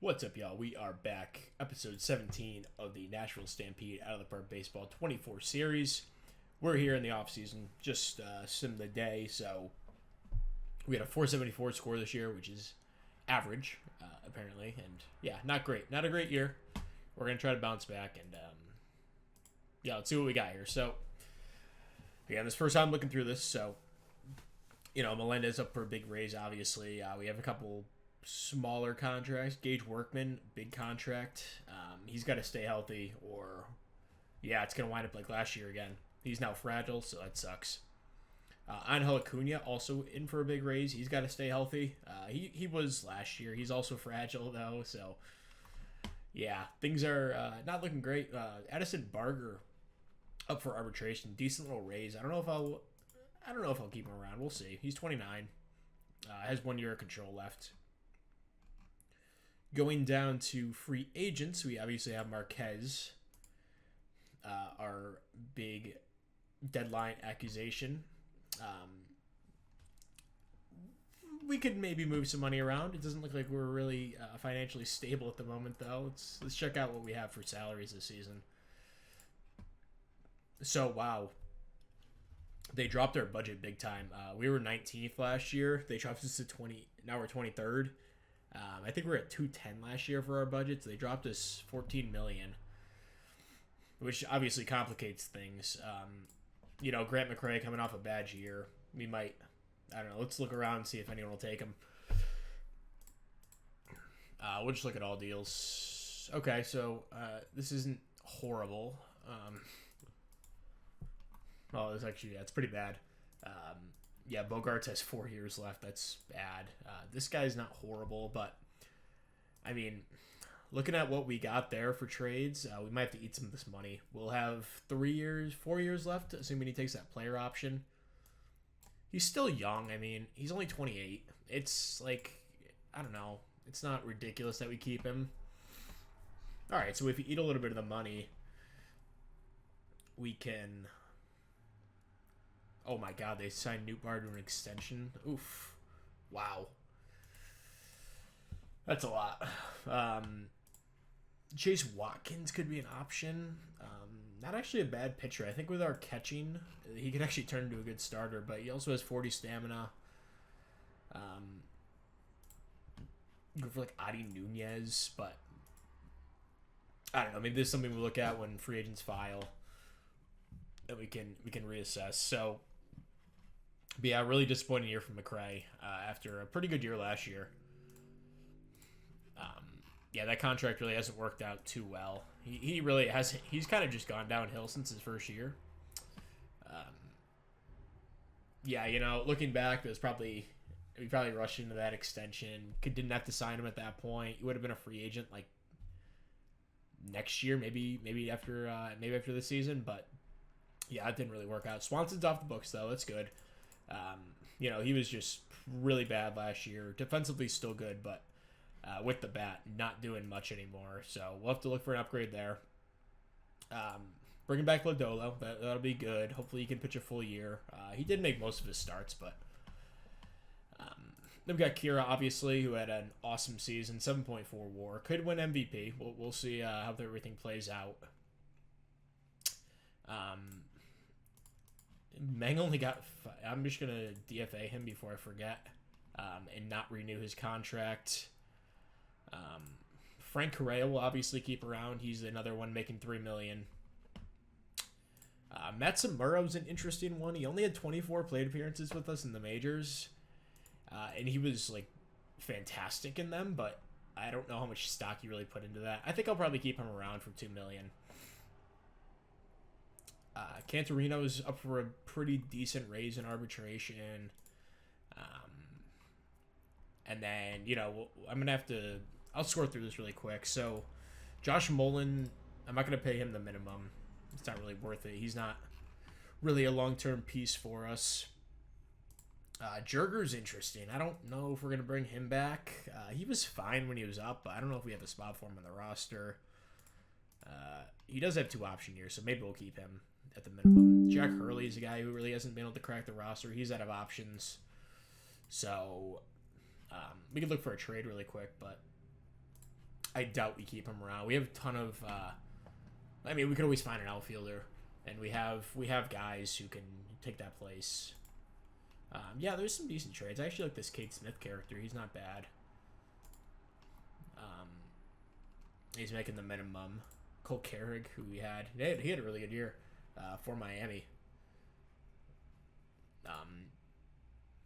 What's up, y'all? We are back. Episode 17 of the Nashville Stampede Out of the Park Baseball 24 series. We're here in the offseason, just sim the day. So we had a 474 score this year, which is average, apparently. And yeah, not great. Not a great year. We're going to try to bounce back and yeah, let's see what we got here. So again, this first time looking through this. So, Melendez up for a big raise, obviously. We have a couple smaller contracts. Gage Workman, big contract. He's got to stay healthy, or it's going to wind up like last year again. He's now fragile, so that sucks. Angel Acuna also in for a big raise. He's got to stay healthy. He was last year. He's also fragile though, so yeah, things are not looking great. Addison Barger up for arbitration. Decent little raise. I don't know if I'll keep him around. We'll see. He's 29. Has 1 year of control left. Going down to free agents, we obviously have Marquez, our big deadline accusation. We could maybe move some money around. It doesn't look like we're really financially stable at the moment, though. Let's check out what we have for salaries this season. So, wow. They dropped our budget big time. We were 19th last year. They dropped us to 20. Now we're 23rd. I think we were at 210 last year for our budget. So they dropped us $14 million, which obviously complicates things. Grant McRae coming off a bad year. We might, I don't know. Let's look around and see if anyone will take him. We'll just look at all deals. Okay, so this isn't horrible. It's actually, it's pretty bad. Bogarts has 4 years left. That's bad. This guy's not horrible, but I mean, looking at what we got there for trades, we might have to eat some of this money. We'll have 4 years left, assuming he takes that player option. He's still young. I mean, he's only 28. It's like, I don't know. It's not ridiculous that we keep him. All right, so if you eat a little bit of the money, we can... Oh my God, they signed Newbar to an extension. Oof. Wow. That's a lot. Chase Watkins could be an option. Not actually a bad pitcher. I think with our catching, he could actually turn into a good starter, but he also has 40 stamina. Go for like Adi Nunez, but I don't know. Maybe this is something we look at when free agents file that we can reassess. So, but yeah, really disappointing year from McRae after a pretty good year last year. That contract really hasn't worked out too well. He really has. He's kind of just gone downhill since his first year. Looking back, we probably rushed into that extension. Didn't have to sign him at that point. He would have been a free agent like next year, maybe after the season. But yeah, it didn't really work out. Swanson's off the books though. That's good. He was just really bad last year. Defensively still good, but with the bat, not doing much anymore. So we'll have to look for an upgrade there. Bringing back Lodolo, that'll be good. Hopefully he can pitch a full year. He did make most of his starts, but then we've got Kira, obviously, who had an awesome season, 7.4 WAR. Could win MVP. We'll see how everything plays out. Meng only got... I'm just going to DFA him before I forget and not renew his contract. Frank Correa will obviously keep around. He's another one making $3 million. Matt Samuro's an interesting one. He only had 24 plate appearances with us in the majors. And he was like fantastic in them, but I don't know how much stock he really put into that. I think I'll probably keep him around for $2 million. Cantorino's up for a pretty decent raise in arbitration. And then, I'm going to have to... I'll score through this really quick. So, Josh Mullen, I'm not going to pay him the minimum. It's not really worth it. He's not really a long-term piece for us. Jerger's interesting. I don't know if we're going to bring him back. He was fine when he was up, but I don't know if we have a spot for him on the roster. He does have 2 option years, so maybe we'll keep him at the minimum. Jack Hurley is a guy who really hasn't been able to crack the roster. He's out of options. So we could look for a trade really quick, but I doubt we keep him around. We have a ton of. I mean, we could always find an outfielder, and we have guys who can take that place. Yeah, there's some decent trades. I actually like this Cade Smith character. He's not bad. He's making the minimum. Cole Carrig, who he had a really good year for Miami.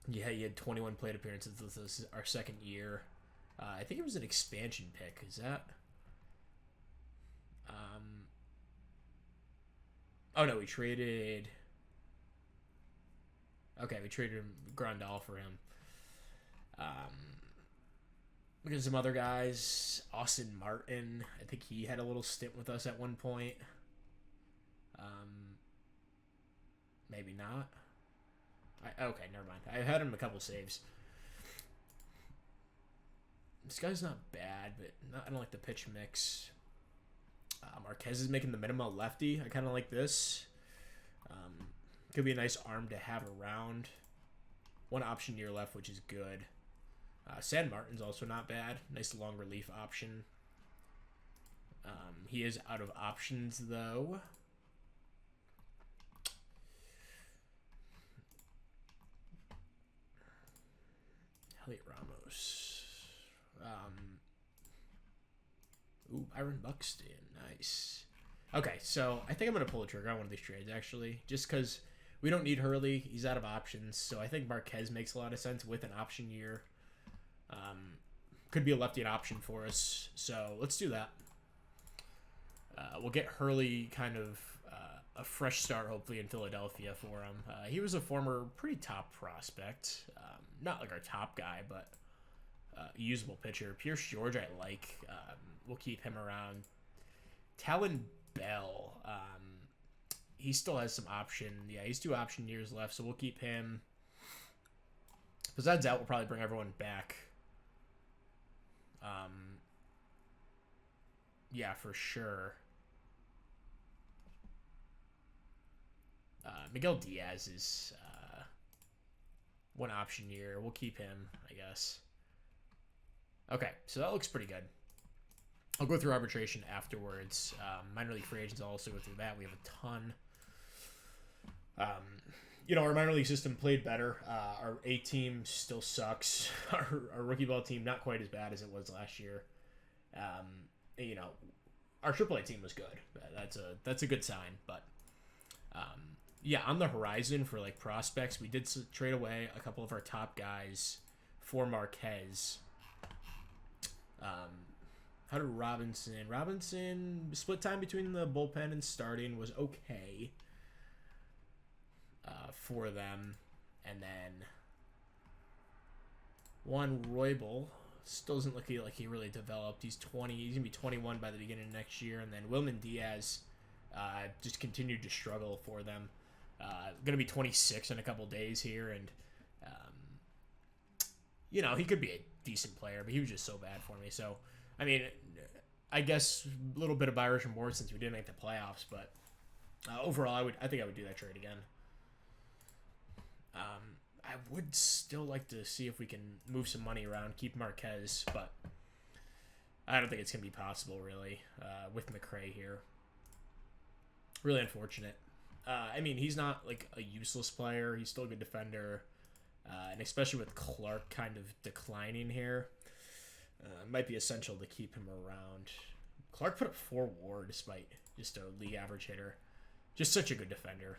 Yeah, he had 21 plate appearances. This is our second year. I think it was an expansion pick. Is that? Oh no, we traded. Okay, we traded Grandal for him. Look at some other guys. Austin Martin. I think he had a little stint with us at one point. Maybe not. Okay, never mind. I had him a couple saves. This guy's not bad, but I don't like the pitch mix. Marquez is making the minimum lefty. I kind of like this. Could be a nice arm to have around. One option year left, which is good. San Martin's also not bad. Nice long relief option. He is out of options, though. Elliot Ramos. Byron Buxton. Nice. Okay, so I think I'm going to pull the trigger on one of these trades, actually. Just because we don't need Hurley. He's out of options. So I think Marquez makes a lot of sense with an option year. Could be a lefty an option for us. So let's do that. We'll get Hurley kind of a fresh start, hopefully, in Philadelphia for him. He was a former pretty top prospect. Not like our top guy, but usable pitcher. Pierce George, I like. We'll keep him around. Talon Bell. He still has some option. Yeah, he's 2 option years left, so we'll keep him. Besides that, we'll probably bring everyone back. Yeah, for sure. Miguel Diaz is 1 option year. We'll keep him, I guess. Okay, so that looks pretty good. I'll go through arbitration afterwards. Minor league free agents, I'll also go through that. We have a ton. Our minor league system played better. Our A team still sucks. Our rookie ball team, not quite as bad as it was last year. Our AAA team was good. That's a good sign. But yeah, on the horizon for like prospects, we did trade away a couple of our top guys for Marquez. How did Robinson split time between the bullpen and starting was okay for them. And then Juan Roybal still doesn't look like he really developed. He's 20. He's going to be 21 by the beginning of next year. And then Wilman Diaz just continued to struggle for them. Going to be 26 in a couple days here. And, he could be a decent player, but he was just so bad for me. So, I mean, I guess a little bit of buyer's remorse since we didn't make the playoffs, but overall, I think I would do that trade again. I would still like to see if we can move some money around, keep Marquez, but I don't think it's going to be possible, really, with McRae here. Really unfortunate. I mean, he's not like a useless player. He's still a good defender, and especially with Clark kind of declining here, it might be essential to keep him around. Clark put up 4 WAR despite just a league average hitter. Just such a good defender.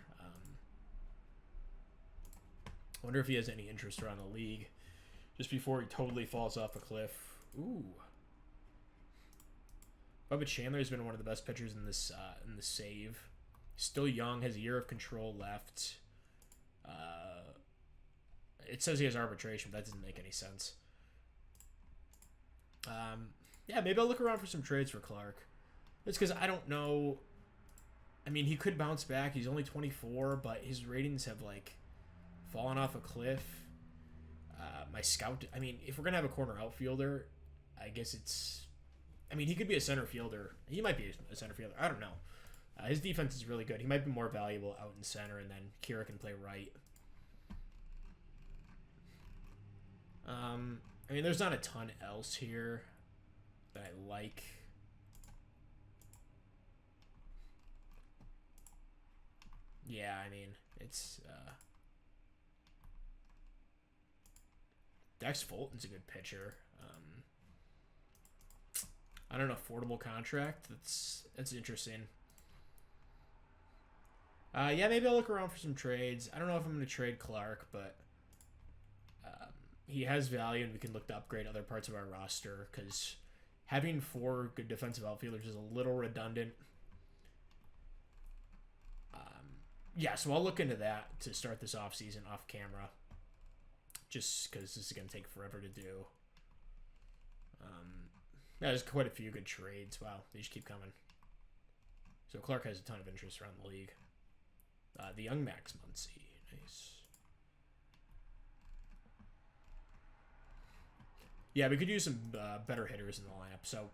Wonder if he has any interest around the league just before he totally falls off a cliff. Ooh. Bubba Chandler has been one of the best pitchers in this save. Still young, has a year of control left. It says he has arbitration, but that doesn't make any sense. Yeah, maybe I'll look around for some trades for Clark. It's because I don't know. I mean, he could bounce back. He's only 24, but his ratings have, like, fallen off a cliff. My scout... I mean, if we're going to have a corner outfielder, I guess it's... I mean, he could be a center fielder. He might be a center fielder. I don't know. His defense is really good. He might be more valuable out in center, and then Kira can play right. I mean, there's not a ton else here that I like. Yeah, I mean, it's Dex Fulton's a good pitcher. I don't know, affordable contract. That's interesting. Yeah, maybe I'll look around for some trades. I don't know if I'm going to trade Clark, but he has value, and we can look to upgrade other parts of our roster because having 4 good defensive outfielders is a little redundant. Yeah, so I'll look into that to start this offseason off camera, just because this is going to take forever to do. Yeah, there's quite a few good trades. Wow, they just keep coming. So Clark has a ton of interest around the league. The young Max Muncy, nice. Yeah, we could use some better hitters in the lineup, so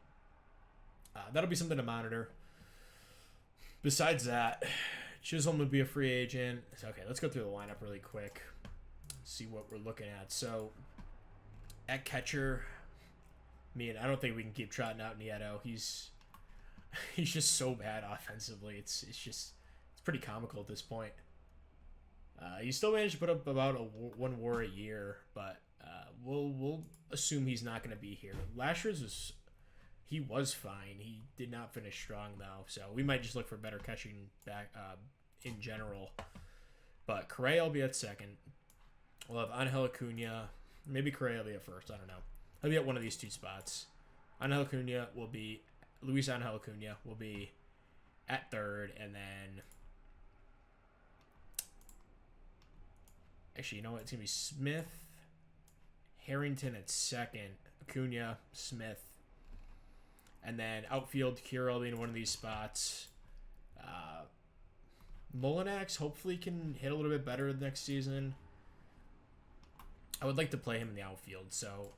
that'll be something to monitor. Besides that, Chisholm would be a free agent. Okay, let's go through the lineup really quick, see what we're looking at. So, at catcher, I don't think we can keep trotting out Nieto. He's just so bad offensively. It's pretty comical at this point. He still managed to put up about 1 WAR a year, but we'll assume he's not going to be here. Last year's was fine. He did not finish strong though, so we might just look for better catching back in general. But Correa will be at second. We'll have Angel Acuna. Maybe Correa will be at first. I don't know. He'll be at one of these 2 spots. Luis Angel Acuna will be at third, and then actually, you know what? It's gonna be Smith, Harrington at second, Acuna, Smith, and then outfield Kirill being one of these spots. Molinax hopefully can hit a little bit better next season. I would like to play him in the outfield, so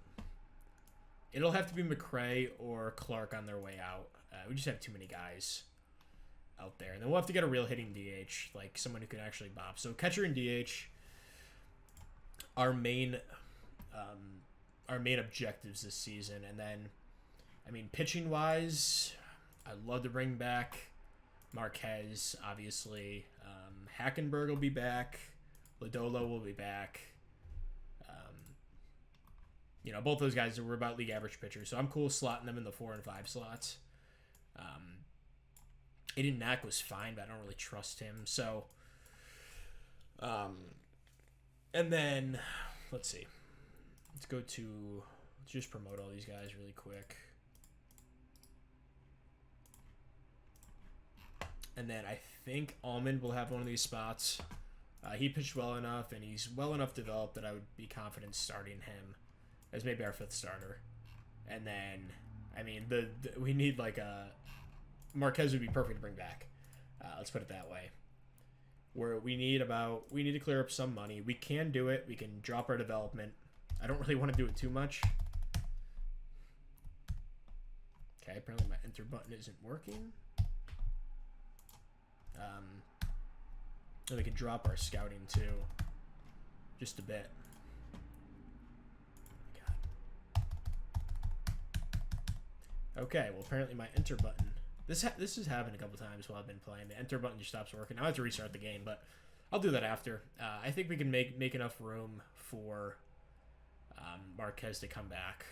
it'll have to be McRae or Clark on their way out. We just have too many guys out there. And then we'll have to get a real hitting DH, like someone who can actually bop. So catcher and DH, our main objectives this season. And then, I mean, pitching wise, I'd love to bring back Marquez, obviously. Hackenberg will be back. Lodolo will be back. Both those guys were about league average pitchers, so I'm cool slotting them in the 4 and 5 slots. Aiden Knack was fine, but I don't really trust him. So, and then let's see. Let's just promote all these guys really quick. And then I think Almond will have one of these spots. He pitched well enough, and he's well enough developed that I would be confident starting him as maybe our 5th starter. And then, I mean, we need like a Marquez would be perfect to bring back. Let's put it that way. Where we need to clear up some money. We can do it. We can drop our development. I don't really want to do it too much. Okay, apparently my enter button isn't working. And we can drop our scouting too, just a bit. Okay, well apparently my enter button. This has happened a couple times while I've been playing. The enter button just stops working. Now I have to restart the game, but I'll do that after. I think we can make enough room for Marquez to come back.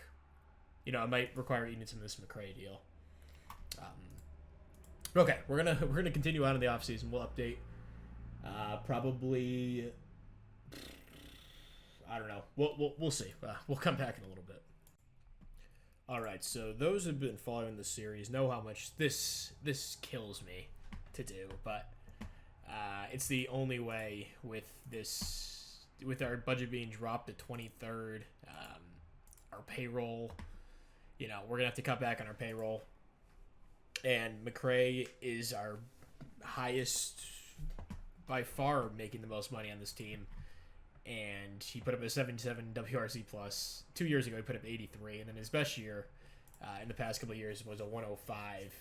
It might require eating some of this McRae deal. Okay, we're gonna continue on in the offseason. We'll update. Probably. I don't know. We'll see. We'll come back in a little bit. All right, so those who've been following the series know how much this kills me to do, but it's the only way with our budget being dropped to 23rd, our payroll, we're gonna have to cut back on our payroll, and McRae is our highest by far, making the most money on this team. And he put up a 77 WRC plus. 2 years ago, he put up 83. And then his best year in the past couple of years was a 105.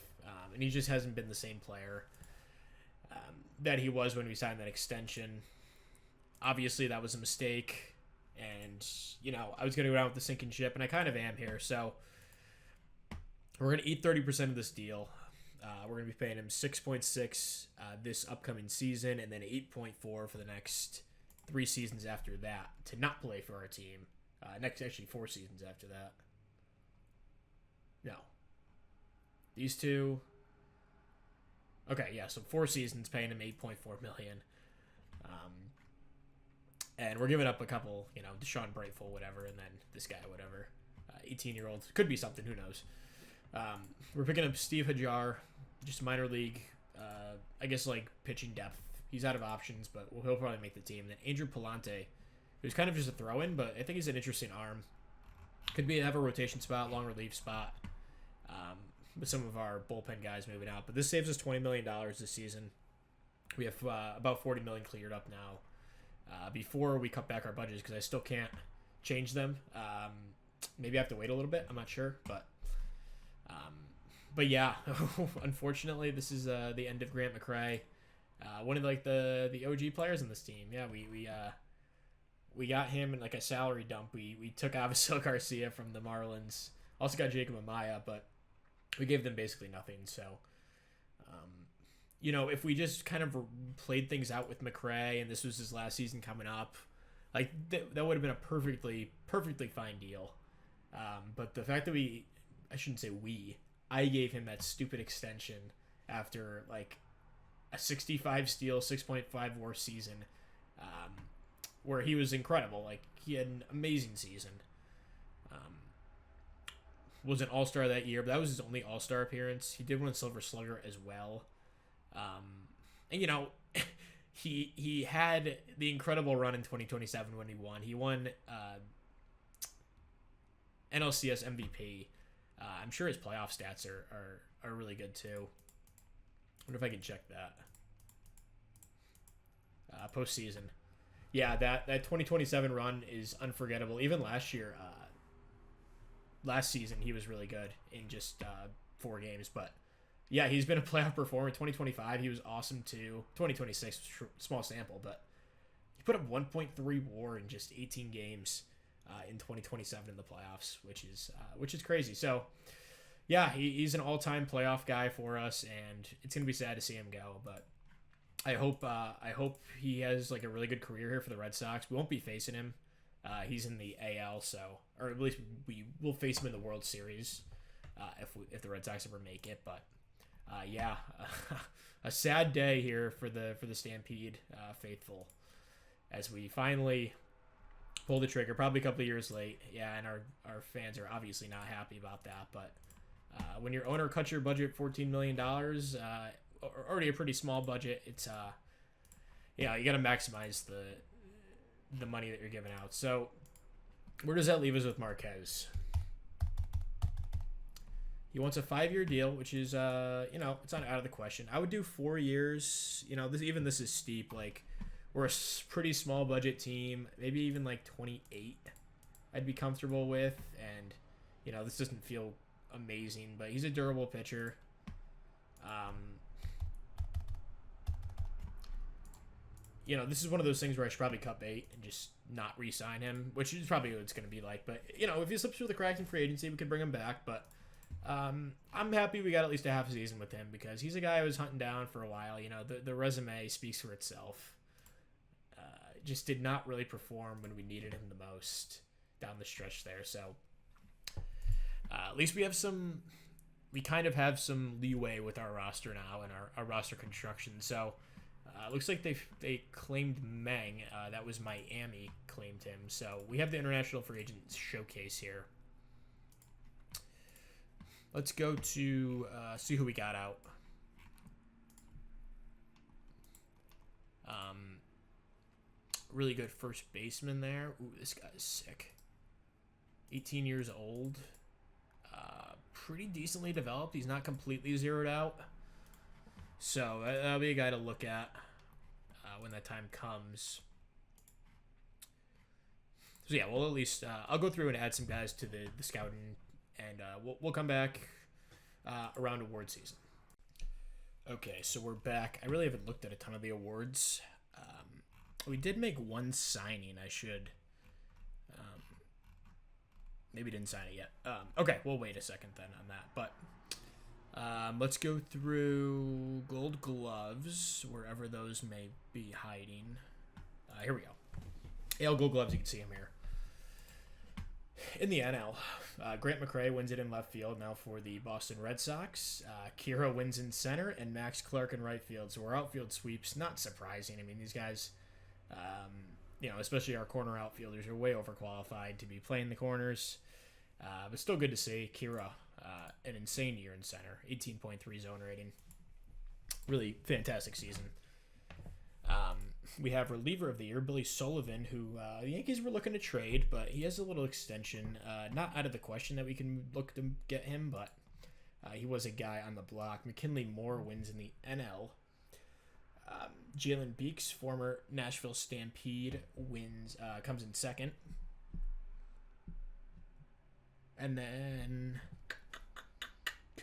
And he just hasn't been the same player that he was when we signed that extension. Obviously, that was a mistake. And, I was going to go out with the sinking ship. And I kind of am here. So, We're going to eat 30% of this deal. We're going to be paying him 6.6 this upcoming season, and then 8.4 for the next 3 seasons after that to not play for our team. Actually 4 seasons after that. No. These two. Okay, yeah, so 4 seasons paying him $8.4 million. And we're giving up a couple, Deshaun Brightful, whatever, and then this guy, whatever. 18-year-old. Could be something, who knows. We're picking up Steve Hajar, just minor league, I guess, pitching depth. He's out of options, but he'll probably make the team. And then Andrew Palante, who's kind of just a throw-in, but I think he's an interesting arm. Could have a rotation spot, long relief spot, with some of our bullpen guys moving out. But this saves us $20 million this season. We have about $40 million cleared up now. Before we cut back our budgets, because I still can't change them. Maybe I have to wait a little bit. I'm not sure, but yeah, unfortunately, this is the end of Grant McCray, one of the OG players in this team. Yeah, we got him in a salary dump. We took Avisail Garcia from the Marlins. Also got Jacob Amaya, but we gave them basically nothing. So, if we just kind of played things out with McCray, and this was his last season coming up, that would have been a perfectly fine deal. But the fact that I shouldn't say I gave him that stupid extension after a 65 steal, 6.5 WAR season, where he was incredible. He had an amazing season. Was an All-Star that year, but that was his only All-Star appearance. He did win Silver Slugger as well. And he had the incredible run in 2027 when he won. He won NLCS MVP. I'm sure his playoff stats are really good too. I wonder if I can check that. Postseason. Yeah, that 2027 run is unforgettable. Even last year, last season, he was really good in just 4 games. But yeah, he's been a playoff performer. 2025, he was awesome too. 2026, small sample, but he put up 1.3 WAR in just 18 games in 2027 in the playoffs, which is crazy. So yeah, he's an all-time playoff guy for us, and it's gonna be sad to see him go. But I hope he has a really good career here for the Red Sox. We won't be facing him. He's in the AL, or at least we will face him in the World Series if the Red Sox ever make it. But yeah, a sad day here for the Stampede faithful, as we finally pull the trigger. Probably a couple of years late. Yeah, and our fans are obviously not happy about that. But when your owner cuts your budget $14 million, already a pretty small budget, it's you got to maximize the money that you're giving out. So where does that leave us with Marquez? He wants a 5-year deal, which is it's not out of the question. I would do 4 years. This is steep. We're a pretty small budget team. Maybe even 28 I'd be comfortable with. And this doesn't feel amazing, but he's a durable pitcher. This is one of those things where I should probably cut bait and just not re-sign him, which is probably what it's going to be like. But, if he slips through the cracks in free agency, we could bring him back. But I'm happy we got at least a half a season with him, because he's a guy I was hunting down for a while. The resume speaks for itself. Just did not really perform when we needed him the most down the stretch there. So at least we kind of have some leeway with our roster now and our roster construction. So looks like they claimed Meng. That was Miami claimed him. So we have the International Free Agent Showcase here. Let's go to see who we got out. Really good first baseman there. Ooh, this guy's sick. 18 years old. Pretty decently developed. He's not completely zeroed out. So that'll be a guy to look at when that time comes. So yeah, we'll at least I'll go through and add some guys to the scouting, and we'll come back around award season. Okay, so we're back. I really haven't looked at a ton of the awards. We did make one signing. I should. Maybe didn't sign it yet. Okay, we'll wait a second then on that. But Let's go through Gold Gloves, wherever those may be hiding. Here we go. AL Gold Gloves, you can see them here. In the NL, Grant McRae wins it in left field now for the Boston Red Sox. Kira wins in center, and Max Clark in right field. So our outfield sweeps, not surprising. I mean, these guys, especially our corner outfielders, are way overqualified to be playing the corners. But still good to see Kira, an insane year in center, 18.3 zone rating. Really fantastic season. We have reliever of the year, Billy Sullivan, who the Yankees were looking to trade, but he has a little extension. Not out of the question that we can look to get him, but he was a guy on the block. McKinley Moore wins in the NL. Jalen Beeks, former Nashville Stampede, comes in second. And then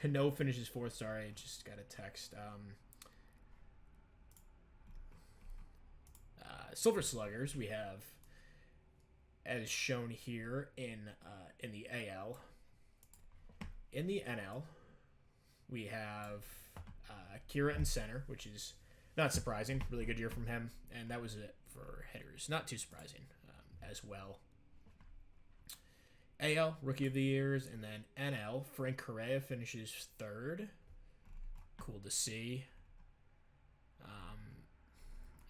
Cano finishes fourth. Sorry, I just got a text. Silver Sluggers we have, as shown here in the AL. In the NL, we have Kira in center, which is not surprising. Really good year from him, and that was it for hitters. Not too surprising as well. AL Rookie of the Years, and then NL Frank Correa finishes third. Cool to see.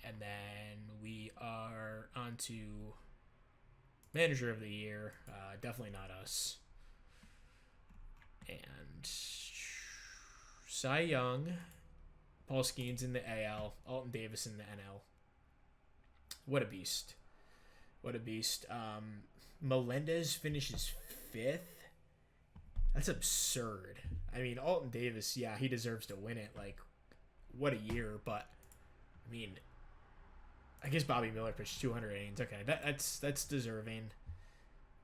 And then we are on to Manager of the Year. Definitely not us. And Cy Young, Paul Skeens in the AL, Alton Davis in the NL. What a beast. What a beast. Melendez finishes fifth. That's absurd. I mean, Alton Davis, yeah, he deserves to win it. Like, what a year. But, I mean, I guess Bobby Miller pitched 200 innings. Okay, that's deserving.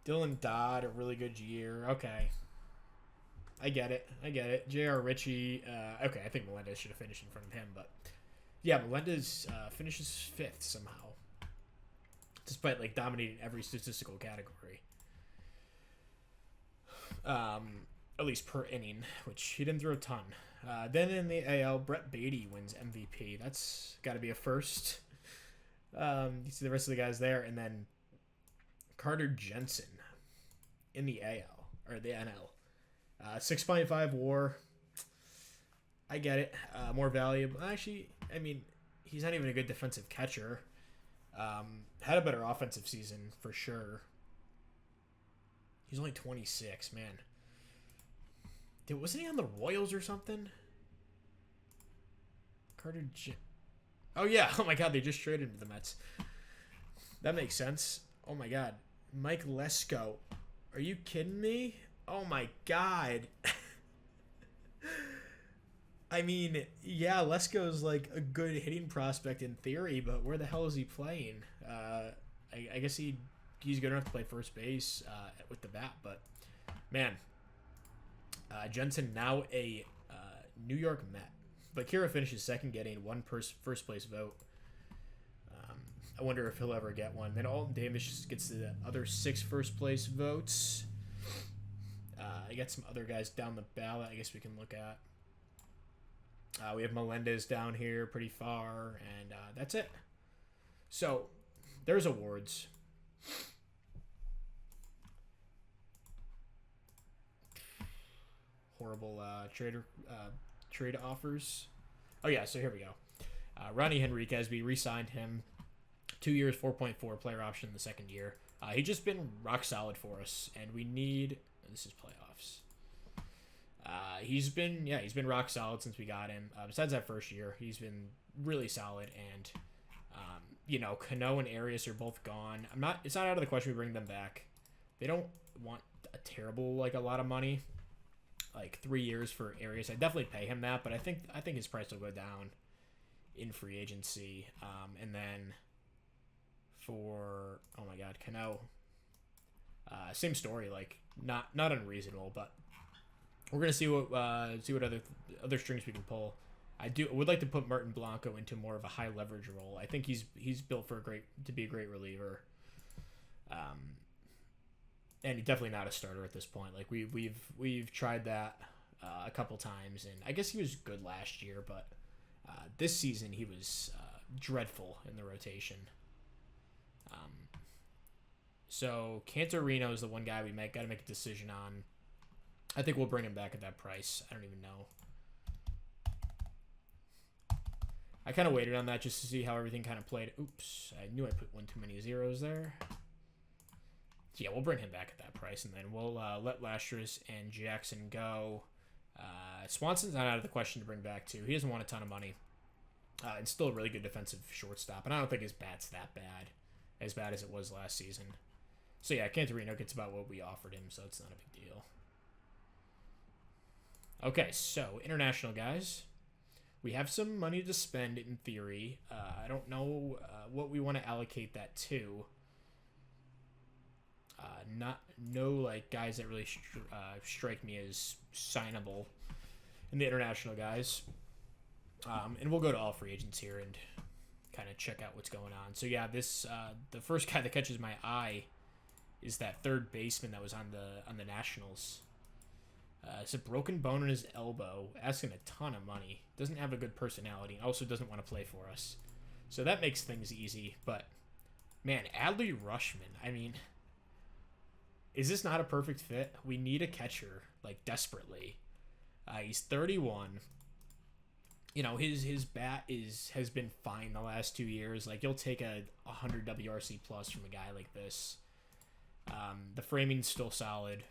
Dylan Dodd, a really good year. Okay. I get it. J.R. Ritchie, okay, I think Melendez should have finished in front of him. But, yeah, Melendez finishes fifth somehow. Despite, like, dominating every statistical category. At least per inning, which he didn't throw a ton. Then in the AL, Brett Beatty wins MVP. That's got to be a first. You see the rest of the guys there. And then Carter Jensen in the AL, or the NL. 6.5 WAR. I get it. More valuable. Actually, I mean, he's not even a good defensive catcher. Had a better offensive season for sure. He's only 26, man. Dude, wasn't he on the Royals or something? Oh yeah. Oh my God, they just traded him to the Mets. That makes sense. Oh my God, Mike Lesko. Are you kidding me? Oh my God. I mean, yeah, Lesko's like a good hitting prospect in theory, but where the hell is he playing? I guess he's good enough to play first base with the bat, but man, Jensen now a New York Met, but Kira finishes second, getting one first place vote. I wonder if he'll ever get one. Then Alton Davis gets the other 6 first place votes. I got some other guys down the ballot I guess we can look at. We have Melendez down here pretty far, and that's it. So, there's awards. Horrible trade offers. Oh, yeah, so here we go. Ronnie Henriquez, we re-signed him. 2 years, 4.4 player option in the second year. He's just been rock solid for us, and we need... This is playoffs. He's been rock solid since we got him. Besides that first year, he's been really solid, and Cano and Arias are both gone. It's not out of the question we bring them back. They don't want a lot of money, like 3 years for Arias. I'd definitely pay him that, but I think his price will go down in free agency. And then for Cano, same story, like not unreasonable, but we're gonna see what other strings we can pull. I would like to put Martin Blanco into more of a high leverage role. I think he's built to be a great reliever, and he's definitely not a starter at this point. Like we've tried that a couple times, and I guess he was good last year, but this season he was dreadful in the rotation. So Cantorino is the one guy we got to make a decision on. I think we'll bring him back at that price. I don't even know. I kind of waited on that just to see how everything kind of played. Oops, I knew I put one too many zeros there. Yeah, we'll bring him back at that price, and then we'll let Lastris and Jackson go. Swanson's not out of the question to bring back, too. He doesn't want a ton of money. And still a really good defensive shortstop, and I don't think his bat's that bad, as bad as it was last season. So, yeah, Cantorino gets about what we offered him, so it's not a big deal. Okay, so, international guys. We have some money to spend, in theory. I don't know what we want to allocate that to. No guys that really strike me as signable in the international guys. And we'll go to all free agents here and kind of check out what's going on. So yeah, this the first guy that catches my eye is that third baseman that was on the Nationals. It's a broken bone in his elbow, asking a ton of money. Doesn't have a good personality, and also doesn't want to play for us. So that makes things easy. But man, Adley Rutschman. I mean, is this not a perfect fit? We need a catcher, desperately. He's 31. You know, his bat has been fine the last 2 years. You'll take a 100 WRC plus from a guy like this. The framing's still solid.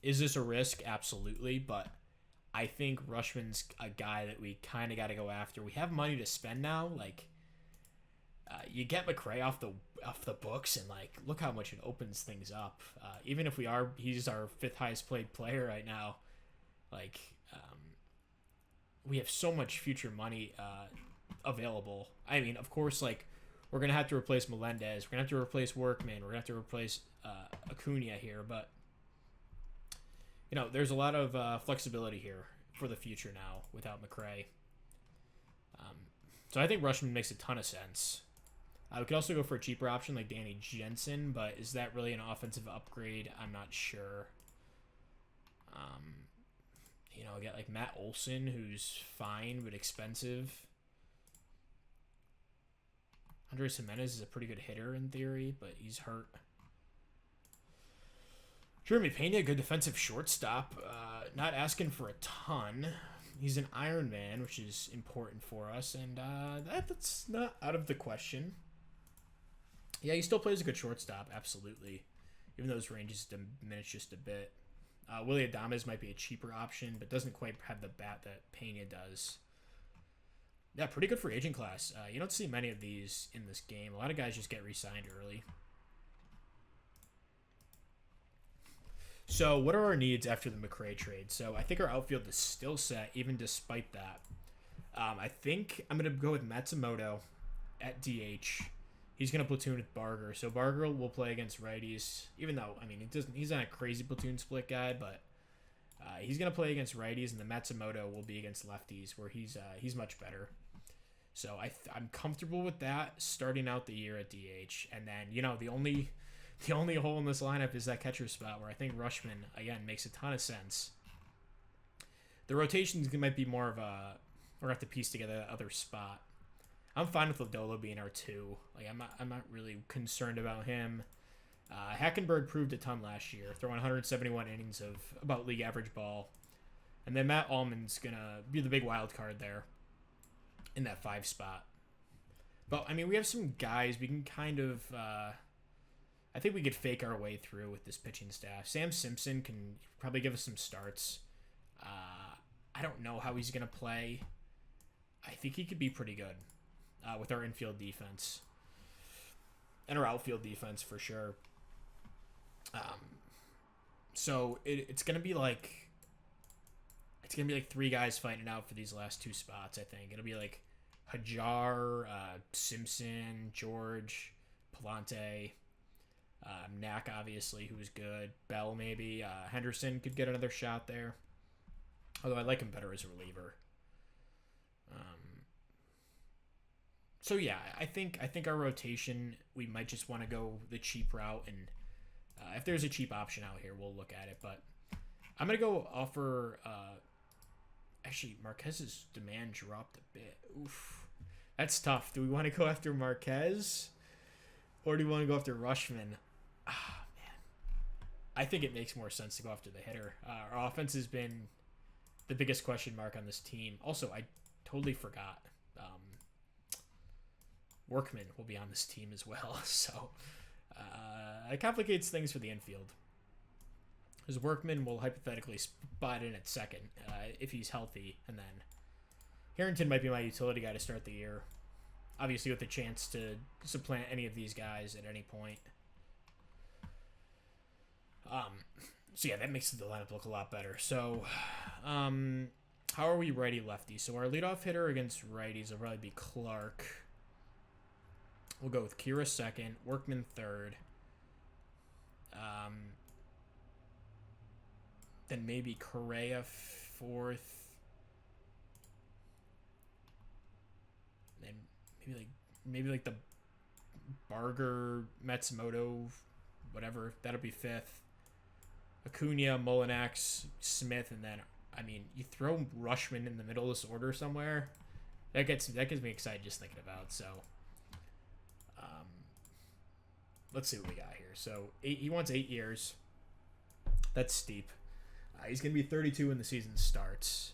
Is this a risk? Absolutely, but I think Rutschman's a guy that we kind of got to go after. We have money to spend now. You get McRae off the books, and look how much it opens things up. Even if he's our fifth highest paid player right now. We have so much future money available. I mean, of course, we're gonna have to replace Melendez. We're gonna have to replace Workman. We're gonna have to replace Acuna here, but there's a lot of flexibility here for the future now without McRae. So I think Rutschman makes a ton of sense. We could also go for a cheaper option like Danny Jensen, but is that really an offensive upgrade? I'm not sure. I got Matt Olson, who's fine but expensive. Andres Jimenez is a pretty good hitter in theory, but he's hurt. Jeremy Pena, good defensive shortstop. Not asking for a ton. He's an Iron Man, which is important for us, and that's not out of the question. Yeah, he still plays a good shortstop, absolutely, even though his range is diminished just a bit. Willie Adames might be a cheaper option, but doesn't quite have the bat that Pena does. Yeah, pretty good free agent class. You don't see many of these in this game. A lot of guys just get re-signed early. So what are our needs after the McRae trade? So I think our outfield is still set, even despite that. I think I'm going to go with Matsumoto at DH. He's going to platoon with Barger. So Barger will play against righties, even though, he's not a crazy platoon split guy, but he's going to play against righties, and the Matsumoto will be against lefties, where he's much better. So I'm comfortable with that starting out the year at DH. And then, the only hole in this lineup is that catcher spot, where I think Rutschman, again, makes a ton of sense. The rotations might be more of a... We're going to have to piece together that other spot. I'm fine with Lodolo being our 2. I'm not really concerned about him. Hackenberg proved a ton last year, throwing 171 innings of about league average ball. And then Matt Allman's going to be the big wild card there in that 5 spot. But, we have some guys we can kind of... I think we could fake our way through with this pitching staff. Sam Simpson can probably give us some starts. I don't know how he's going to play. I think he could be pretty good with our infield defense. And our outfield defense for sure. So it's going to be it's going to be 3 guys fighting it out for these last 2 spots, I think. It'll be Hajar, Simpson, George, Palante, Knack, obviously, who was good. Bell, maybe. Henderson could get another shot there. Although I like him better as a reliever. So, yeah, I think our rotation, we might just want to go the cheap route. And if there's a cheap option out here, we'll look at it. But I'm going to go offer... actually, Marquez's demand dropped a bit. Oof. That's tough. Do we want to go after Marquez? Or do we want to go after Rushman? Ah, man. I think it makes more sense to go after the hitter. Our offense has been the biggest question mark on this team. Also, I totally forgot. Workman will be on this team as well. So it complicates things for the infield. Because Workman will hypothetically spot in at second if he's healthy. And then Harrington might be my utility guy to start the year. Obviously with the chance to supplant any of these guys at any point. So yeah, that makes the lineup look a lot better. So how are we righty-lefty? So our leadoff hitter against righties will probably be Clark. We'll go with Kira second, Workman third. Then maybe Correa fourth. Then maybe like the Barger, Matsumoto, whatever. That'll be fifth. Acuna, Molinax, Smith, and then you throw Rushman in the middle of this order somewhere. That gets me excited just thinking about. So let's see what we got here. So he wants 8 years. That's steep. He's going to be 32 when the season starts.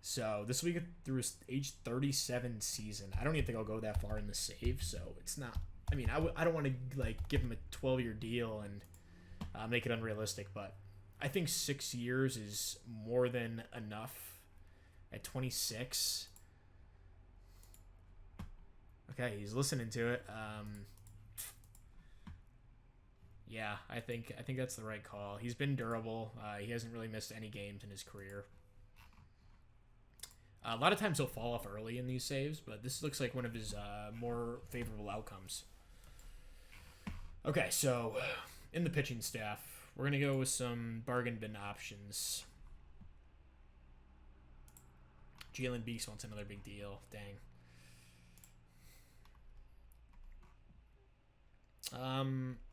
So this will be through his age 37 season. I don't even think I'll go that far in the save. So it's not. I don't want to give him a 12-year deal and make it unrealistic. But I think 6 years is more than enough at 26. Okay, he's listening to it. Yeah, I think that's the right call. He's been durable. He hasn't really missed any games in his career. A lot of times he'll fall off early in these saves, but this looks like one of his more favorable outcomes. Okay, so in the pitching staff, we're going to go with some bargain bin options. Jalen Beeks wants another big deal. Dang.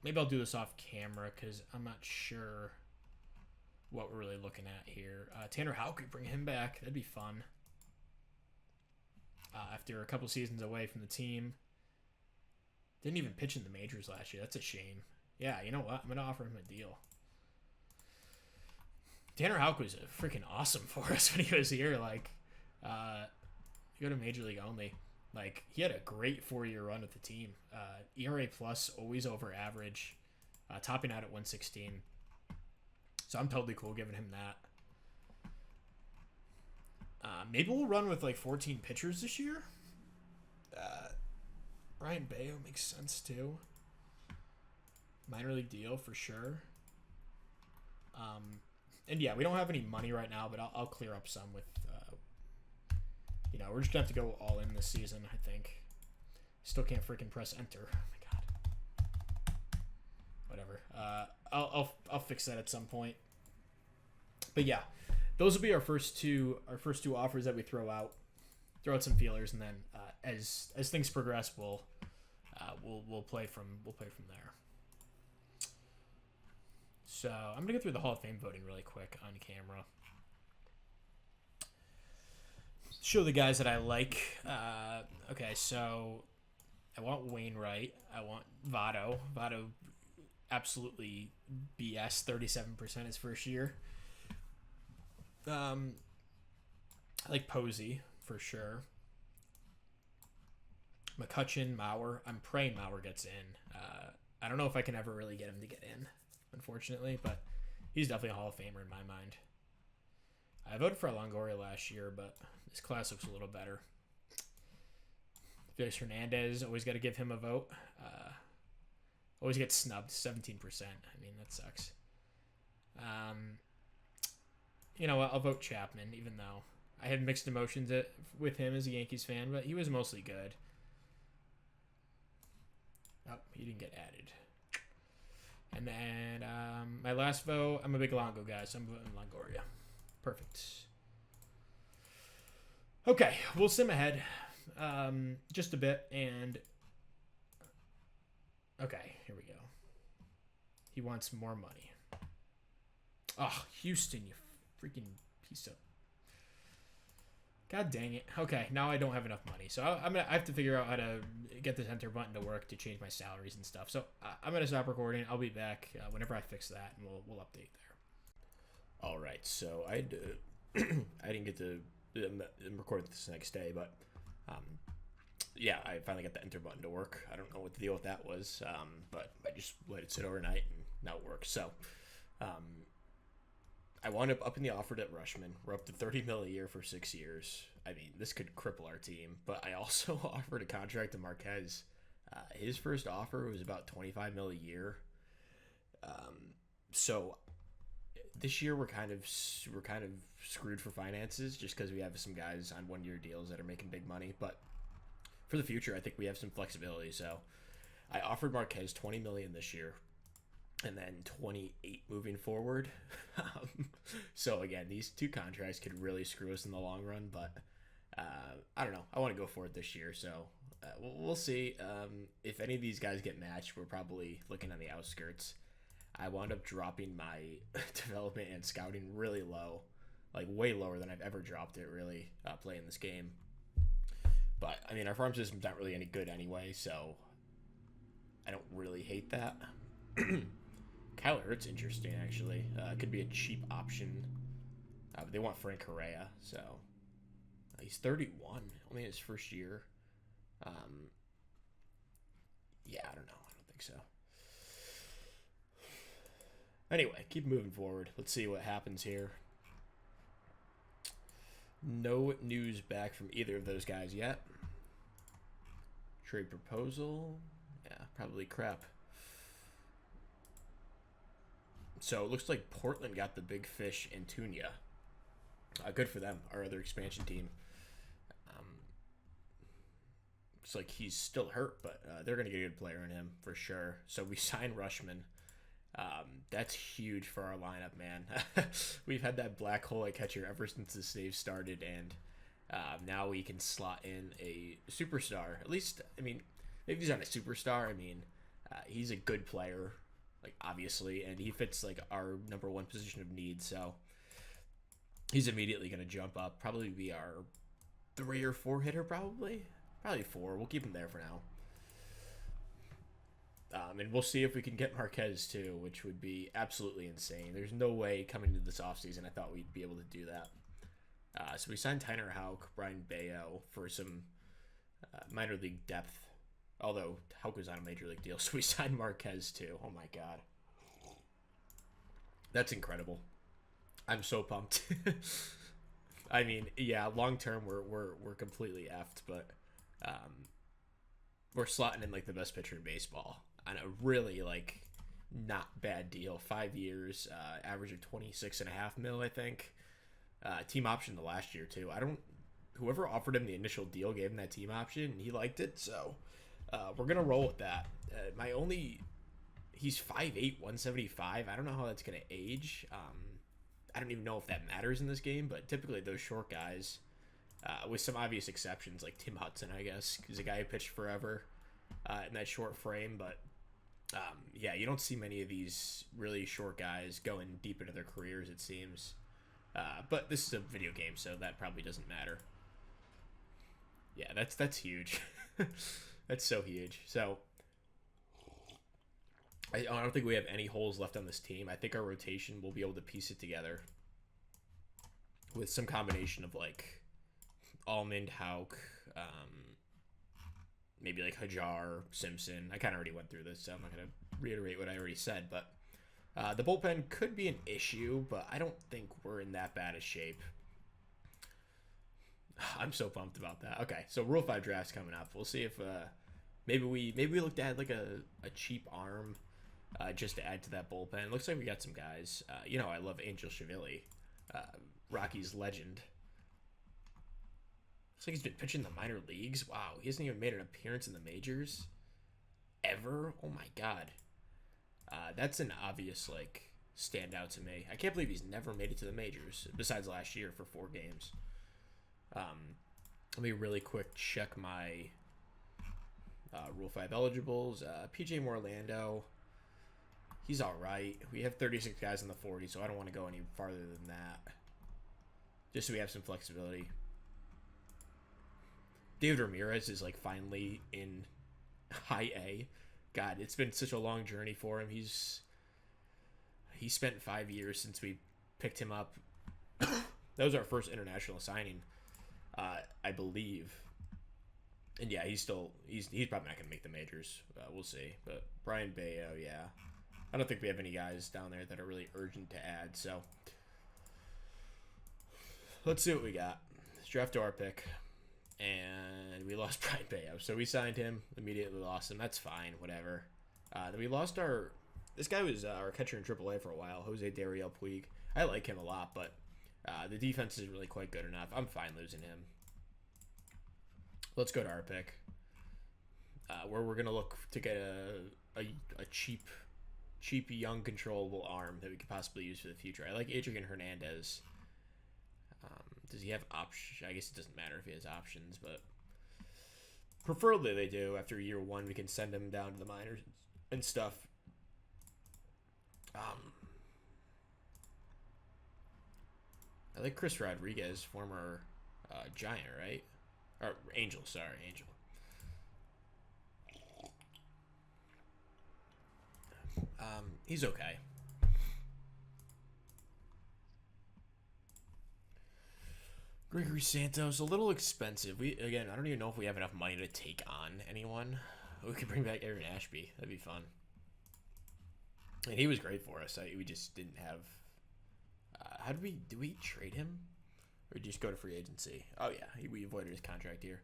Maybe I'll do this off camera because I'm not sure what we're really looking at here. Tanner Houck, bring him back. That'd be fun. After a couple seasons away from the team. Didn't even pitch in the majors last year. That's a shame. Yeah, you know what? I'm going to offer him a deal. Tanner Houck was freaking awesome for us when he was here. Go to Major League only. He had a great 4-year run with the team. ERA plus, always over average, topping out at 116. So I'm totally cool giving him that. Maybe we'll run with 14 pitchers this year. Brian Bayo makes sense too. Minor league deal for sure. And yeah, we don't have any money right now, but I'll clear up some with. We're just gonna have to go all in this season, I think. Still can't freaking press enter. Oh my god. Whatever. I'll fix that at some point. But yeah, those will be our first two offers that we throw out. Throw out some feelers, and then as things progress, we'll play from there. So I'm gonna go through the Hall of Fame voting really quick on camera. Show the guys that I like. Okay, so I want Wainwright. I want Votto. Votto absolutely BS, 37% his first year. I like Posey for sure. McCutchen, Mauer. I'm praying Mauer gets in. I don't know if I can ever really get him to get in, unfortunately, but he's definitely a Hall of Famer in my mind. I voted for Longoria last year, but this class looks a little better. Felix Hernandez, always got to give him a vote. Always gets snubbed, 17%. That sucks. You know what? I'll vote Chapman, even though I had mixed emotions with him as a Yankees fan, but he was mostly good. Oh, he didn't get added. And then my last vote, I'm a big Longo guy, so I'm voting Longoria. Perfect. Okay, we'll sim ahead just a bit, and okay, here we go. He wants more money. Oh, Houston, you freaking piece of... God dang it. Okay, now I don't have enough money. So I have to figure out how to get this enter button to work to change my salaries and stuff. So I'm going to stop recording. I'll be back whenever I fix that, and we'll update there. All right, so I didn't get to record this next day, but yeah, I finally got the enter button to work. I don't know what the deal with that was, but I just let it sit overnight, and now it works. So I wound up upping the offer at Rushman. We're up to $30 million a year for 6 years. I mean, this could cripple our team. But I also offered a contract to Marquez. His first offer was about $25 million a year. So this year we're kind of screwed for finances just because we have some guys on 1-year deals that are making big money. But for the future, I think we have some flexibility. So I offered Marquez $20 million this year, and then 28 moving forward. So again, these two contracts could really screw us in the long run, but I don't know. I want to go for it this year, so we'll see. If any of these guys get matched, we're probably looking on the outskirts. I wound up dropping my development and scouting really low, like way lower than I've ever dropped it, really, playing this game. But, I mean, our farm system's not really any good anyway, so I don't really hate that. Kyler Hurt's interesting, actually. Could be a cheap option. But they want Frank Correa, so he's 31, only his first year. Yeah, I don't know. I don't think so. Anyway, keep moving forward. Let's see what happens here. No news back from either of those guys yet. Trade proposal. Yeah, probably crap. So it looks like Portland got the big fish in Tunia. Good for them, our other expansion team. Looks like he's still hurt, but they're going to get a good player in him for sure. So we signed Rushman. That's huge for our lineup, man. We've had that black hole at catcher ever since the save started, and now we can slot in a superstar. At least, I mean, maybe he's not a superstar. I mean, he's a good player, like, obviously, and he fits like our number one position of need. So he's immediately going to jump up. Probably be our 3 or 4 hitter, probably 4. We'll keep him there for now. And we'll see if we can get Marquez too, which would be absolutely insane. There's no way coming into this offseason I thought we'd be able to do that. So we signed Tyner Houck, Brian Bayo for some minor league depth. Although Houck was on a major league deal, so we signed Marquez too. Oh my god, that's incredible! I'm so pumped. I mean, yeah, long term we're completely effed, but we're slotting in like the best pitcher in baseball on a really like not bad deal. 5 years, average of $26.5 million, I think. Team option the last year too. Whoever offered him the initial deal gave him that team option, and he liked it, so we're gonna roll with that. He's 5'8", 175. I don't know how that's gonna age. I don't even know if that matters in this game, but typically those short guys, with some obvious exceptions like Tim Hudson, I guess, is a guy who pitched forever in that short frame, but yeah, you don't see many of these really short guys going deep into their careers, it seems. But this is a video game, so that probably doesn't matter. Yeah, that's huge. That's so huge. So I don't think we have any holes left on this team. I think our rotation will be able to piece it together with some combination of like Almond, Houck, maybe like Hajar, Simpson. I kind of already went through this, so I'm not going to reiterate what I already said, but the bullpen could be an issue, but I don't think we're in that bad a shape. I'm so pumped about that. Okay, so Rule 5 draft's coming up. We'll see if maybe we look to add like a cheap arm just to add to that bullpen. Looks like we got some guys. I love Angel Shavili, Rockies legend. Looks like he's been pitching in the minor leagues. Wow, he hasn't even made an appearance in the majors ever. Oh my god. That's an obvious like standout to me. I can't believe he's never made it to the majors besides last year for 4 games. Let me really quick check my Rule 5 eligibles. PJ Morlando. He's all right. We have 36 guys in the 40, so I don't want to go any farther than that. Just so we have some flexibility. David Ramirez is like finally in high A. God, it's been such a long journey for him. He spent 5 years since we picked him up. That was our first international signing, I believe. And yeah, he's probably not going to make the majors. We'll see. But Brian Bayo, yeah. I don't think we have any guys down there that are really urgent to add. So let's see what we got. Let's draft our pick. And we lost Brian Bayo. So we signed him, immediately lost him. That's fine, whatever. Then we lost this guy was our catcher in AAA for a while, Jose Dariel Puig. I like him a lot, but the defense is really quite good enough. I'm fine losing him. Let's go to our pick, where we're going to look to get a cheap, young, controllable arm that we could possibly use for the future. I like Adrian Hernandez. Does he have options? I guess it doesn't matter if he has options, but preferably they do. After year one, we can send him down to the minors and stuff. I like Chris Rodriguez, former Giant, right? Or Angel, sorry, Angel. He's okay. Gregory Santos, a little expensive. I don't even know if we have enough money to take on anyone. We could bring back Aaron Ashby. That'd be fun. And he was great for us. We just didn't have... how did we trade him? Or just go to free agency? Oh, yeah. We avoided his contract here.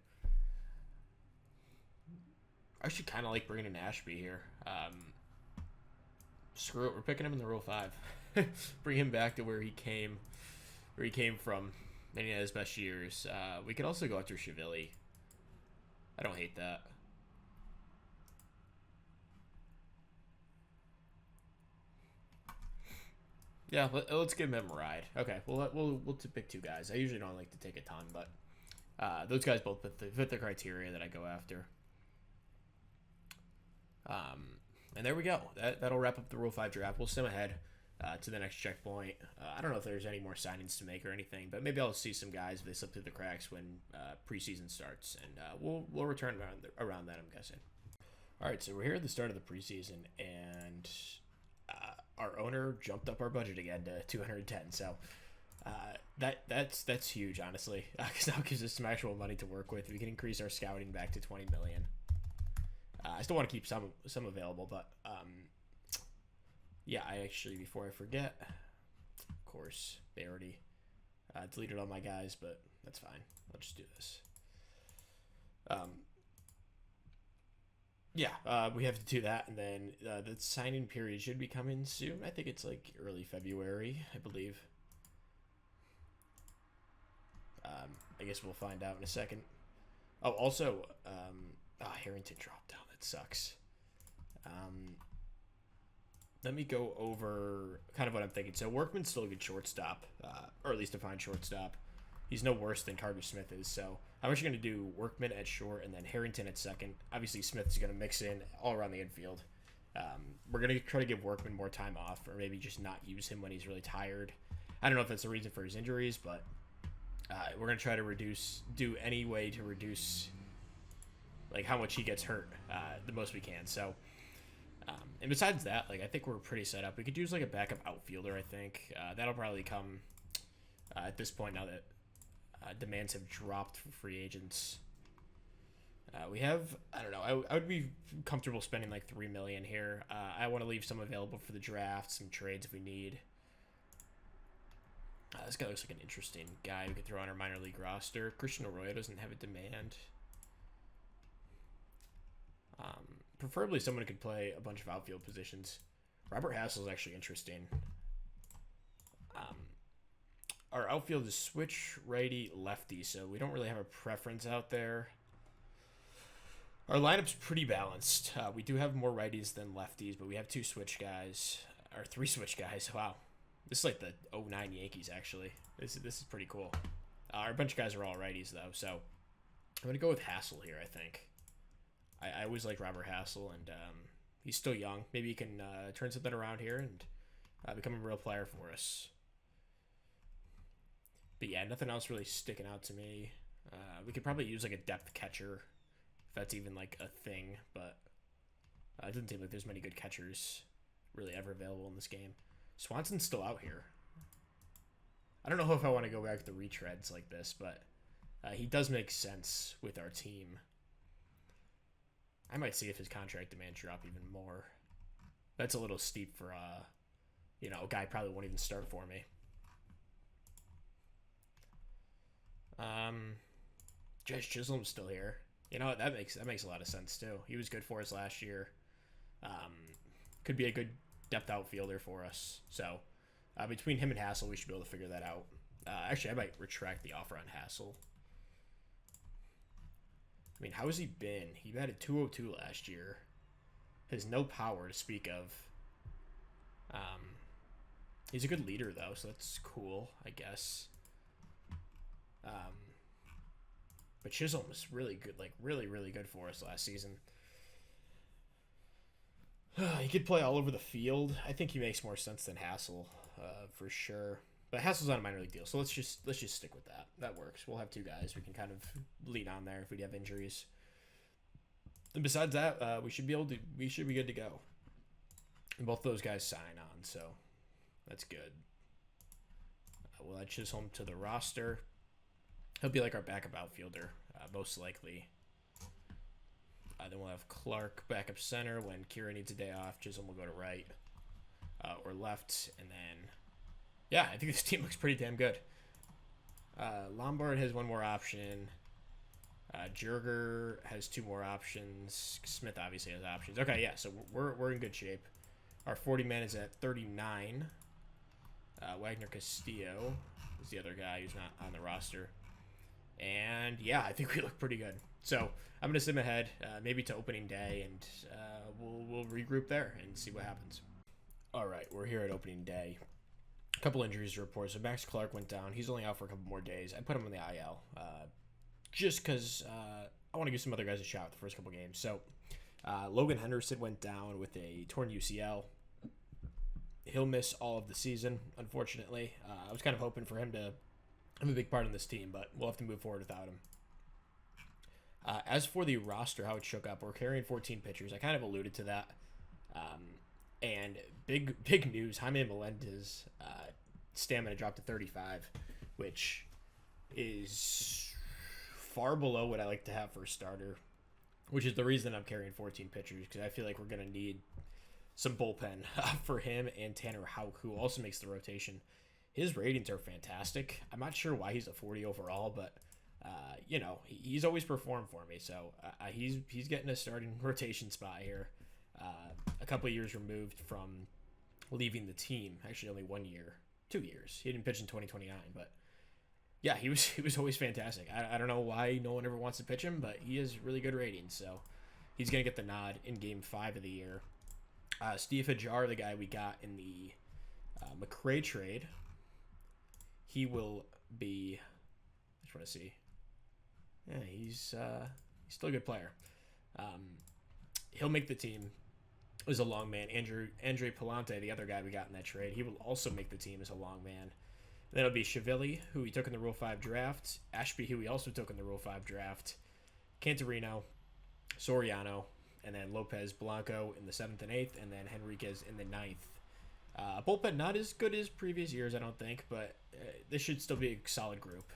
I should kind of like bringing in Ashby here. Screw it. We're picking him in the Rule 5. Bring him back to where he came from. And he had his best years. We could also go after Chiavelli. I don't hate that. Yeah, let's give him a ride. Okay, we'll pick two guys. I usually don't like to take a ton, but those guys both fit the criteria that I go after. And there we go. That'll wrap up the Rule 5 draft. We'll sim ahead to the next checkpoint. I don't know if there's any more signings to make or anything, but maybe I'll see some guys if they slip through the cracks when preseason starts, and we'll return around that, I'm guessing. All right, so we're here at the start of the preseason, and our owner jumped up our budget again to 210. So that's huge, honestly, because now it gives us some actual money to work with. We can increase our scouting back to 20 million. I still want to keep some available, but yeah, I actually, before I forget, of course, they already deleted all my guys, but that's fine. I'll just do this. Yeah, we have to do that, and then the signing period should be coming soon. I think it's like early February, I believe. I guess we'll find out in a second. Oh, also, Harrington dropped down. That sucks. Let me go over kind of what I'm thinking. So Workman's still a good shortstop, or at least a fine shortstop. He's no worse than Carter Smith is. So I'm actually going to do Workman at short and then Harrington at second. Obviously, Smith's going to mix in all around the infield. We're going to try to give Workman more time off, or maybe just not use him when he's really tired. I don't know if that's the reason for his injuries, but we're going to try to do any way to reduce like how much he gets hurt the most we can. So, and besides that, like I think we're pretty set up. We could use like a backup outfielder. I think that'll probably come at this point now that demands have dropped for free agents. We have, I don't know, I would be comfortable spending like $3 million here. I want to leave some available for the draft, some trades if we need. This guy looks like an interesting guy we could throw on our minor league roster. Christian Arroyo doesn't have a demand. Preferably someone who could play a bunch of outfield positions. Robert Hassel is actually interesting. Our outfield is switch, righty, lefty, so we don't really have a preference out there. Our lineup's pretty balanced. We do have more righties than lefties, but we have 2 switch guys, or 3 switch guys. Wow. This is like the 09 Yankees, actually. This is pretty cool. Our bunch of guys are all righties, though, so I'm going to go with Hassel here, I think. I always like Robert Hassel, and he's still young. Maybe he can turn something around here and become a real player for us. But yeah, nothing else really sticking out to me. We could probably use like a depth catcher, if that's even like a thing. But it doesn't seem like there's many good catchers really ever available in this game. Swanson's still out here. I don't know if I want to go back to retreads like this, but he does make sense with our team. I might see if his contract demands drop even more. That's a little steep for, a guy probably won't even start for me. Judge Chisholm's still here. You know what? That makes a lot of sense too. He was good for us last year. Could be a good depth outfielder for us. So between him and Hassel, we should be able to figure that out. Actually, I might retract the offer on Hassel. I mean, how has he been? He batted .202 last year. Has no power to speak of. He's a good leader though, so that's cool, I guess. But Chisholm was really good, like really, really good for us last season. He could play all over the field. I think he makes more sense than Hassel, for sure. But Hassel's on a minor league deal, so let's just stick with that. That works. We'll have two guys we can kind of lean on there if we have injuries. And besides that, we should be good to go. And both those guys sign on, so that's good. We'll add Chisholm to the roster. He'll be like our backup outfielder, most likely. Then we'll have Clark backup center when Kira needs a day off. Chisholm will go to right or left, and then yeah, I think this team looks pretty damn good. Lombard has one more option. Jerger has two more options. Smith obviously has options. Okay, yeah, so we're in good shape. Our 40 man is at 39. Wagner Castillo is the other guy who's not on the roster. And yeah, I think we look pretty good. So I'm gonna sim ahead, maybe to opening day, and we'll regroup there and see what happens. All right, we're here at opening day. A couple injuries to report. So Max Clark went down. He's only out for a couple more days. I put him on the IL just because I want to give some other guys a shot the first couple games. So Logan Henderson went down with a torn UCL. He'll miss all of the season, unfortunately. I was kind of hoping for him to have a big part in this team, but we'll have to move forward without him. As for the roster, how it shook up, we're carrying 14 pitchers. I kind of alluded to that. And big news, Jaime Melendez stamina dropped to 35, which is far below what I like to have for a starter, which is the reason I'm carrying 14 pitchers, because I feel like we're going to need some bullpen for him and Tanner Houck, who also makes the rotation. His ratings are fantastic. I'm not sure why he's a 40 overall, but he's always performed for me. So he's getting a starting rotation spot here. A couple of years removed from leaving the team. Actually, only 1 year, 2 years. He didn't pitch in 2029, but yeah, he was always fantastic. I don't know why no one ever wants to pitch him, but he has really good ratings. So he's gonna get the nod in Game 5 of the year. Steve Hajar, the guy we got in the McRae trade, he will be. I just want to see. Yeah, he's still a good player. He'll make the team as a long man. Andre Palante, the other guy we got in that trade, he will also make the team as a long man. Then it'll be Chiavelli, who we took in the Rule 5 draft. Ashby, who we also took in the Rule 5 draft. Cantarino, Soriano, and then Lopez Blanco in the 7th and 8th, and then Henriquez in the 9th. Bullpen not as good as previous years, I don't think, but this should still be a solid group.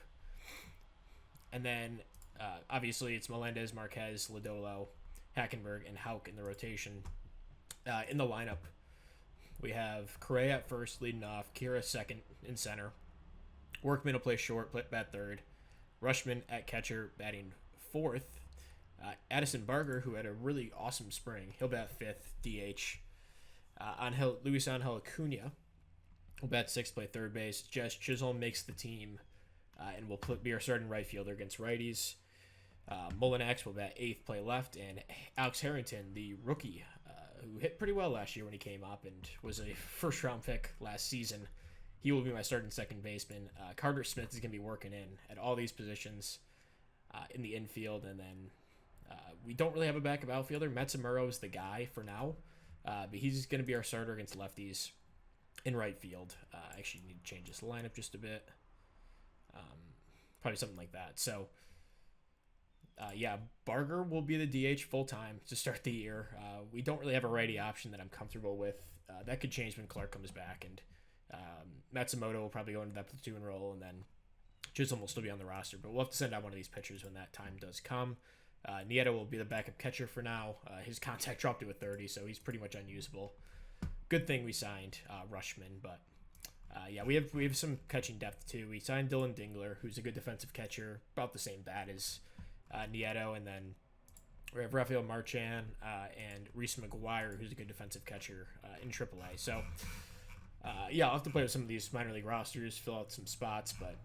And then, obviously, it's Melendez, Marquez, Lodolo, Hackenberg, and Houck in the rotation. In the lineup, we have Correa at first, leading off, Kira second in center. Workman will play short, bat third. Rushman at catcher, batting fourth. Addison Barger, who had a really awesome spring, he'll bat fifth, DH. Luis Angel Acuna will bat sixth, play third base. Jess Chisholm makes the team and will be our starting right fielder against righties. Mullinax will bat eighth, play left. And Alex Harrington, the rookie, who hit pretty well last year when he came up and was a first-round pick last season, he will be my starting second baseman. Carter Smith is going to be working in at all these positions in the infield. And then we don't really have a backup outfielder. Matsumuro is the guy for now. But he's going to be our starter against lefties in right field. I actually need to change this lineup just a bit. Probably something like that. So, Barger will be the DH full-time to start the year. We don't really have a righty option that I'm comfortable with. That could change when Clark comes back, and Matsumoto will probably go into that platoon role, and then Chisholm will still be on the roster. But we'll have to send out one of these pitchers when that time does come. Nieto will be the backup catcher for now. His contact dropped to a 30, so he's pretty much unusable. Good thing we signed Rushman, but we have some catching depth too. We signed Dylan Dingler, who's a good defensive catcher, about the same bat as Nieto, and then we have Rafael Marchand and Reese McGuire, who's a good defensive catcher in AAA. So, I'll have to play with some of these minor league rosters, fill out some spots, but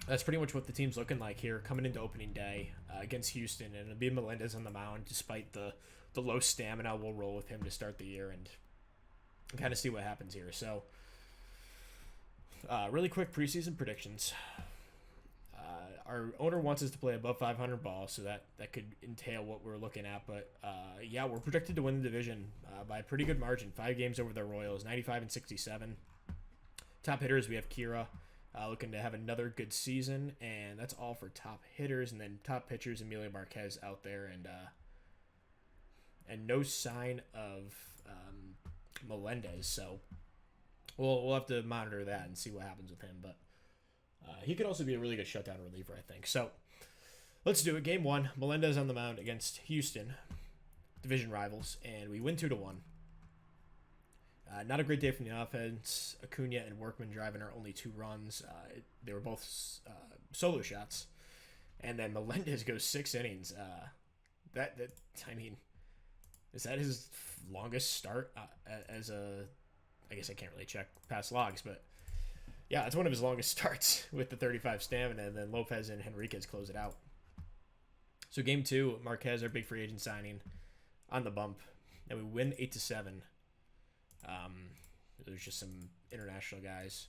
that's pretty much what the team's looking like here coming into opening day against Houston. And it'll be Melendez on the mound, despite the low stamina. We'll roll with him to start the year and kind of see what happens here. So, really quick preseason predictions. Our owner wants us to play above 500 balls, so that could entail what we're looking at. But, we're projected to win the division by a pretty good margin. 5 games over the Royals, 95-67. Top hitters, we have Kira. Looking to have another good season, and that's all for top hitters. And then top pitchers, Emilio Marquez out there, and no sign of Melendez. So we'll have to monitor that and see what happens with him. But he could also be a really good shutdown reliever, I think. So let's do it. Game 1, Melendez on the mound against Houston, division rivals, and we win 2-1. Not a great day from the offense. Acuna and Workman driving our only 2 runs. They were both solo shots. And then Melendez goes 6 innings. Is that his longest start I guess I can't really check past logs, but yeah, it's one of his longest starts with the 35 stamina, and then Lopez and Henriquez close it out. So game 2, Marquez, our big free agent signing, on the bump, and we win 8-7. There's just some international guys.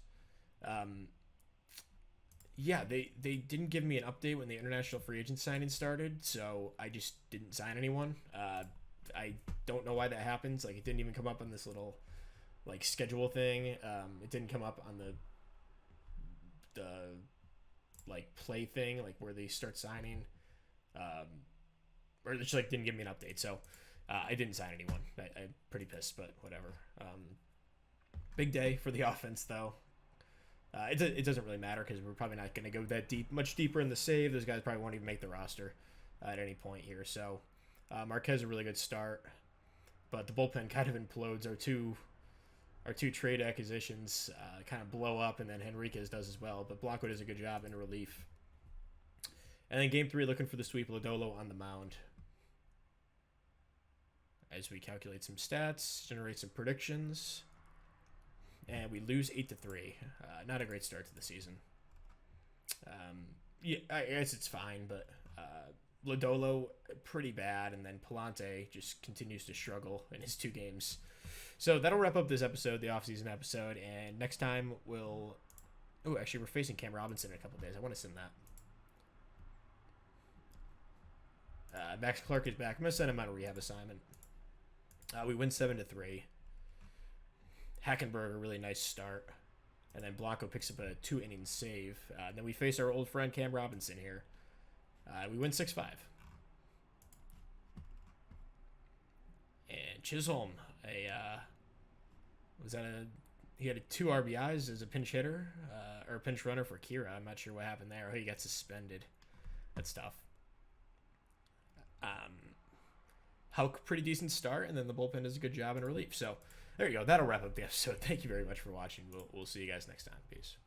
They didn't give me an update when the international free agent signing started, so I just didn't sign anyone. I don't know why that happens. Like, it didn't even come up on this little schedule thing. It didn't come up on the play thing, where they start signing. Or it just didn't give me an update. So I didn't sign anyone. I'm pretty pissed, but whatever. Big day for the offense, though. It doesn't really matter because we're probably not going to go much deeper in the save. Those guys probably won't even make the roster at any point here. So Marquez a really good start, but the bullpen kind of implodes. Our two trade acquisitions kind of blow up, and then Henriquez does as well. But Blanco does a good job in relief. And then game 3, looking for the sweep. Lodolo on the mound. As we calculate some stats, generate some predictions, and we lose 8-3. Not a great start to the season. I guess it's fine, but Lodolo pretty bad, and then Palante just continues to struggle in his 2 games. So that'll wrap up this episode, the offseason episode, and next time we're facing Cam Robinson in a couple days. I want to send that. Max Clark is back. I'm going to send him on a rehab assignment. We win 7-3. Hackenberg, a really nice start. And then Blanco picks up a 2-inning save. Then we face our old friend Cam Robinson here. We win 6-5. And Chisholm, he had 2 RBIs as a pinch hitter, or a pinch runner for Kira. I'm not sure what happened there. Oh, he got suspended. That's tough. Houck, pretty decent start, and then the bullpen does a good job in relief. So there you go. That'll wrap up the episode. Thank you very much for watching. We'll see you guys next time. Peace.